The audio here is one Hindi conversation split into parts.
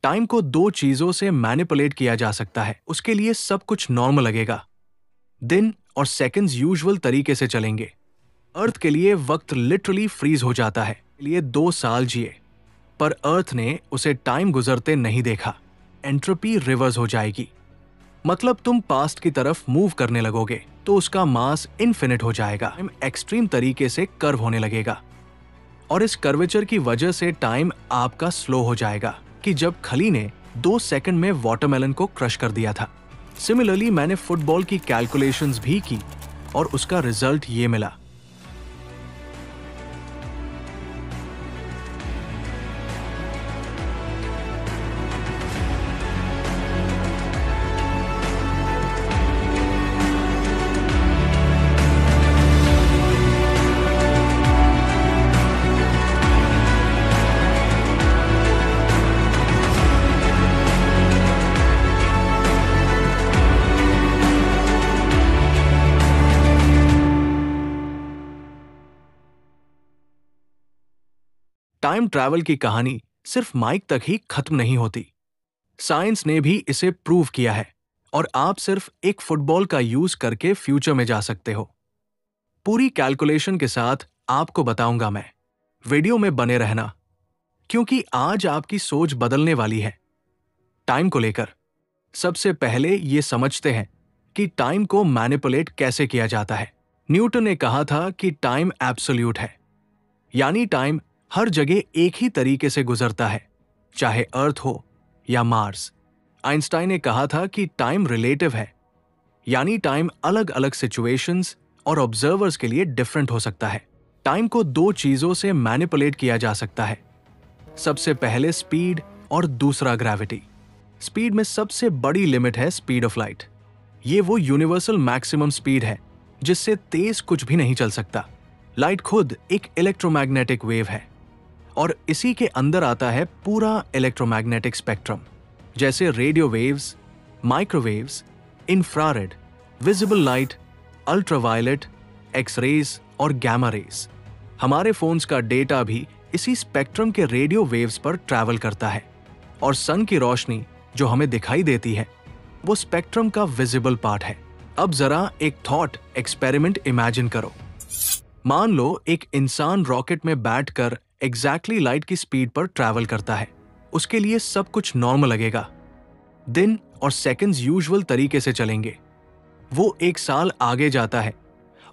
टाइम को दो चीजों से मैनिपुलेट किया जा सकता है। उसके लिए सब कुछ नॉर्मल लगेगा। दिन और सेकंड्स यूजुअल तरीके से चलेंगे। अर्थ के लिए वक्त लिटरली फ्रीज हो जाता है। लिए 2 साल जिए, पर अर्थ ने उसे टाइम गुजरते नहीं देखा। एंट्रोपी रिवर्स हो जाएगी। मतलब तुम पास्ट की तरफ मूव करने लगोगे तो उसका मास इनफिनिट हो जाएगा। एक्सट्रीम तरीके से कर्व होने लगेगा और इस कर्वेचर की वजह से टाइम आपका स्लो हो जाएगा कि जब खली ने 2 सेकंड में वाटरमेलन को क्रश कर दिया था। सिमिलरली मैंने फुटबॉल की कैलकुलेशंस भी की और उसका रिजल्ट ये मिला। टाइम ट्रैवल की कहानी सिर्फ माइक तक ही खत्म नहीं होती। साइंस ने भी इसे प्रूव किया है और आप सिर्फ एक फुटबॉल का यूज करके फ्यूचर में जा सकते हो। पूरी कैलकुलेशन के साथ आपको बताऊंगा मैं। वीडियो में बने रहना, क्योंकि आज आपकी सोच बदलने वाली है टाइम को लेकर। सबसे पहले ये समझते हैं कि टाइम को मैनिपुलेट कैसे किया जाता है। न्यूटन ने कहा था कि टाइम एब्सोल्यूट है, यानी टाइम हर जगह एक ही तरीके से गुजरता है, चाहे अर्थ हो या मार्स। आइंस्टाइन ने कहा था कि टाइम रिलेटिव है, यानी टाइम अलग अलग सिचुएशंस और ऑब्जर्वर्स के लिए डिफरेंट हो सकता है। टाइम को दो चीजों से मैनिपुलेट किया जा सकता है। सबसे पहले स्पीड और दूसरा ग्रेविटी। स्पीड में सबसे बड़ी लिमिट है स्पीड ऑफ लाइट। ये वो यूनिवर्सल मैक्सिमम स्पीड है जिससे तेज कुछ भी नहीं चल सकता। लाइट खुद एक इलेक्ट्रोमैग्नेटिक वेव है और इसी के अंदर आता है पूरा इलेक्ट्रोमैग्नेटिक स्पेक्ट्रम, जैसे radio waves, microwaves, infrared, visible light, ultraviolet, X-rays और गैमा रेज। हमारे फोन्स का डेटा भी इसी स्पेक्ट्रम के रेडियो वेव्स पर ट्रैवल करता है और सन की रोशनी जो हमें दिखाई देती है वो स्पेक्ट्रम का विजिबल पार्ट है। अब जरा एक थॉट एक्सपेरिमेंट इमेजिन करो। मान लो एक इंसान रॉकेट में बैठकर एग्जैक्टली लाइट की स्पीड पर ट्रैवल करता है। उसके लिए सब कुछ नॉर्मल लगेगा। दिन और सेकंड्स यूजुअल तरीके से चलेंगे। वो 1 साल आगे जाता है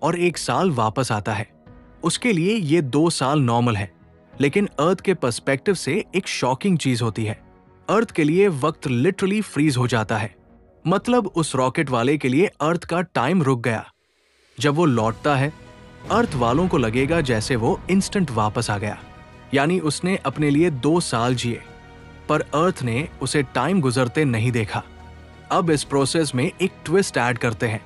और 1 साल वापस आता है। उसके लिए ये 2 साल नॉर्मल है, लेकिन अर्थ के पर्सपेक्टिव से एक शॉकिंग चीज होती है। अर्थ के लिए वक्त लिटरली फ्रीज हो जाता है। मतलब उस रॉकेट वाले के लिए अर्थ का टाइम रुक गया। जब वो लौटता है, अर्थ वालों को लगेगा जैसे वो इंस्टेंट वापस आ गया, यानी उसने अपने लिए 2 साल जिए, पर अर्थ ने उसे टाइम गुजरते नहीं देखा। अब इस प्रोसेस में एक ट्विस्ट ऐड करते हैं।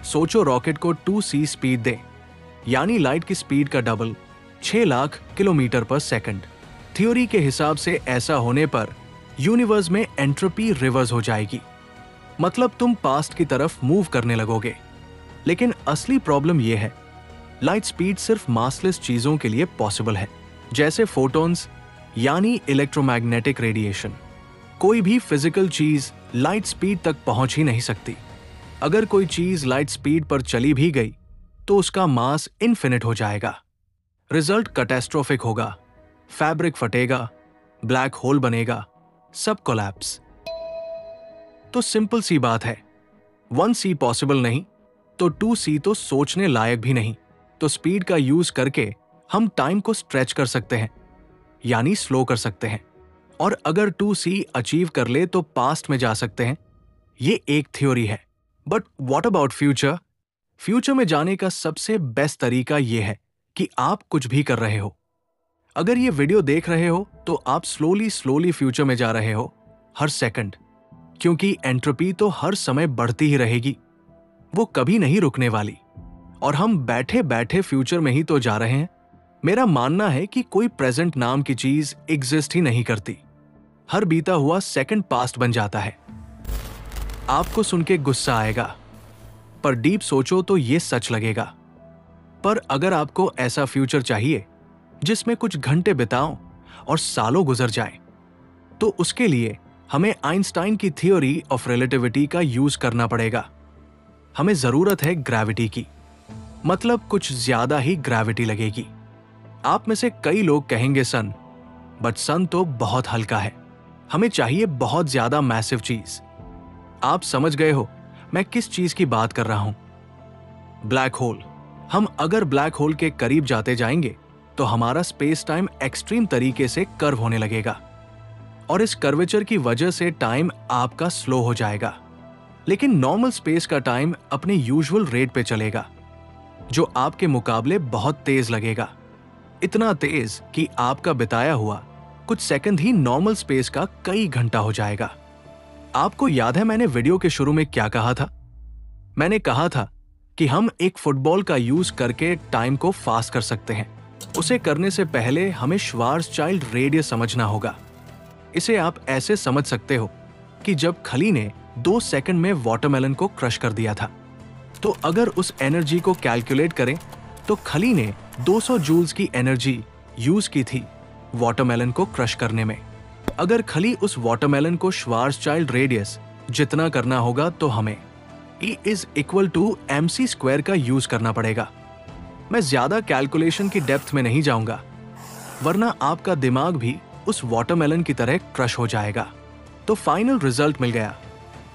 सोचो रॉकेट को 2c स्पीड दें, यानी लाइट की स्पीड का डबल, 6 लाख किलोमीटर पर सेकंड। थ्योरी के हिसाब से ऐसा होने पर यूनिवर्स में एंट्रोपी रिवर्स हो जाएगी। मतलब तुम पास्ट की तरफ मूव करने लगोगे। लेकिन असली प्रॉब्लम यह है, लाइट स्पीड सिर्फ मासलेस चीजों के लिए पॉसिबल है, जैसे फोटॉन्स यानी इलेक्ट्रोमैग्नेटिक रेडिएशन। कोई भी फिजिकल चीज लाइट स्पीड तक पहुंच ही नहीं सकती। अगर कोई चीज लाइट स्पीड पर चली भी गई तो उसका मास इनफिनिट हो जाएगा। रिजल्ट कैटास्ट्रोफिक होगा। फैब्रिक फटेगा, ब्लैक होल बनेगा, सब कोलैप्स। तो सिंपल सी बात है, 1c पॉसिबल नहीं तो 2c तो सोचने लायक भी नहीं। तो स्पीड का यूज करके हम टाइम को स्ट्रेच कर सकते हैं, यानी स्लो कर सकते हैं। और अगर 2c अचीव कर ले तो पास्ट में जा सकते हैं। ये एक थ्योरी है। But what about future? Future में जाने का सबसे बेस्ट तरीका यह है कि आप कुछ भी कर रहे हो। अगर ये वीडियो देख रहे हो तो आप स्लोली फ्यूचर में जा रहे हो, हर सेकंड, क्योंकि एंट्रोपी तो हर समय बढ़ती ही रहेगी, वो कभी नहीं रुकने वाली। और हम बैठे बैठे फ्यूचर में ही तो जा रहे हैं। मेरा मानना है कि कोई प्रेजेंट नाम की चीज एग्जिस्ट ही नहीं करती। हर बीता हुआ सेकंड पास्ट बन जाता है। आपको सुन के गुस्सा आएगा, पर डीप सोचो तो ये सच लगेगा। पर अगर आपको ऐसा फ्यूचर चाहिए जिसमें कुछ घंटे बिताओ और सालों गुजर जाए, तो उसके लिए हमें आइंस्टाइन की थ्योरी ऑफ रिलेटिविटी का यूज करना पड़ेगा। हमें जरूरत है ग्रेविटी की, मतलब कुछ ज्यादा ही ग्रेविटी लगेगी। आप में से कई लोग कहेंगे सन, बट सन तो बहुत हल्का है, हमें चाहिए बहुत ज्यादा मैसिव चीज। आप समझ गए हो मैं किस चीज की बात कर रहा हूं। Black hole. हम अगर ब्लैक होल के करीब जाते जाएंगे तो हमारा स्पेस टाइम एक्सट्रीम तरीके से कर्व होने लगेगा, और इस कर्वेचर की वजह से टाइम आपका स्लो हो जाएगा। लेकिन नॉर्मल स्पेस का टाइम अपने यूजुअल रेट पे चलेगा, जो आपके मुकाबले बहुत तेज लगेगा। इतना तेज कि आपका बिताया हुआ कुछ सेकंड ही नॉर्मल स्पेस का कई घंटा हो जाएगा। आपको याद है मैंने वीडियो के शुरू में क्या कहा था? मैंने कहा था कि हम एक फुटबॉल का यूज करके टाइम को फास्ट कर सकते हैं। उसे करने से पहले हमें श्वार्ज़चाइल्ड रेडियस समझना होगा। इसे आप ऐसे समझ सकते हो कि जब खली ने 2 सेकंड में वाटरमेलन को क्रश कर दिया था, तो अगर उस एनर्जी को कैलकुलेट करें तो खली ने 200 जूल्स की एनर्जी यूज की थी वाटरमेलन को क्रश करने में। अगर खली उस वाटरमेलन को श्वार्ज़चाइल्ड रेडियस जितना करना होगा तो हमें E is equal to mc² का यूज करना पड़ेगा। मैं ज्यादा कैलकुलेशन की डेप्थ में नहीं जाऊंगा, वरना आपका दिमाग भी उस वाटरमेलन की तरह क्रश हो जाएगा। तो फाइनल रिजल्ट मिल गया।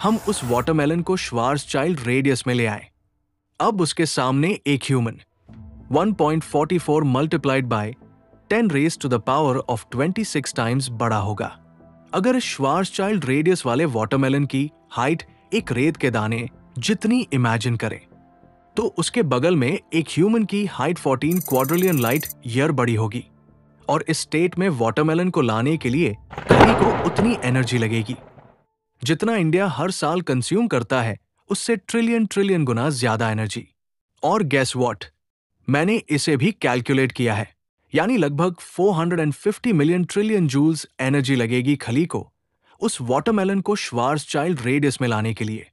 हम उस वाटरमेलन को श्वार्ज़चाइल्ड रेडियस में ले आए। अब उसके सामने एक human 1.44 multiplied by 10 raise to the power of 26 times बड़ा होगा। अगर इस श्वार्ज़चाइल्ड रेडियस वाले वाटरमेलन की हाइट एक रेत के दाने जितनी इमेजिन करें, तो उसके बगल में एक ह्यूमन की हाइट 14 क्वाड्रिलियन लाइट ईयर बड़ी होगी, और इस स्टेट में वाटरमेलन को लाने के लिए खली को उतनी एनर्जी लगेगी जितना इंडिया हर साल कंज्यूम करता है, उससे ट्रिलियन गुना ज्यादा एनर्जी। और गेस व्हाट, मैंने इसे भी कैलकुलेट किया है, यानी लगभग 450 मिलियन ट्रिलियन जूल्स एनर्जी लगेगी खली को उस वाटरमेलन को श्वार्ज़चाइल्ड रेडियस में लाने के लिए।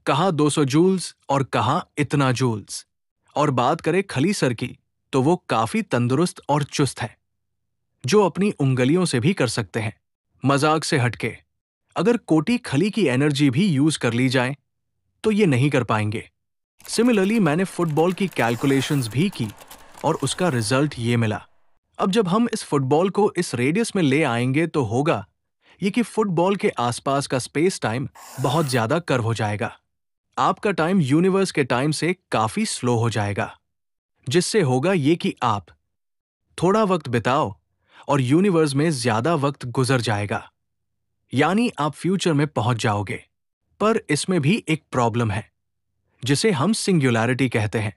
कहा 200 जूल्स और कहा इतना जूल्स। और बात करें खली सर की, तो वो काफी तंदुरुस्त और चुस्त है, जो अपनी उंगलियों से भी कर सकते हैं। मजाक से हटके, अगर कोटी खली की एनर्जी भी यूज कर ली जाए तो ये नहीं कर पाएंगे। सिमिलरली मैंने फुटबॉल की कैलकुलेशंस भी की और उसका रिजल्ट ये मिला। अब जब हम इस फुटबॉल को इस रेडियस में ले आएंगे तो होगा ये कि फुटबॉल के आसपास का स्पेस टाइम बहुत ज्यादा कर्व हो जाएगा। आपका टाइम यूनिवर्स के टाइम से काफी स्लो हो जाएगा, जिससे होगा ये कि आप थोड़ा वक्त बिताओ और यूनिवर्स में ज्यादा वक्त गुजर जाएगा, यानी आप फ्यूचर में पहुंच जाओगे। पर इसमें भी एक प्रॉब्लम है जिसे हम सिंगुलैरिटी कहते हैं,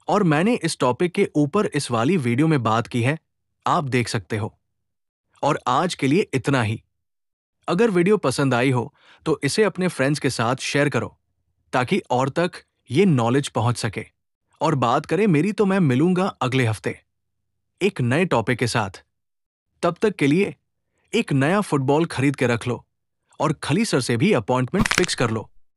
और मैंने इस टॉपिक के ऊपर इस वाली वीडियो में बात की है, आप देख सकते हो। और आज के लिए इतना ही। अगर वीडियो पसंद आई हो तो इसे अपने फ्रेंड्स के साथ शेयर करो, ताकि और तक ये नॉलेज पहुंच सके। और बात करें मेरी, तो मैं मिलूंगा अगले हफ्ते एक नए टॉपिक के साथ। तब तक के लिए एक नया फुटबॉल खरीद के रख लो और खली सर से भी अपॉइंटमेंट फिक्स कर लो।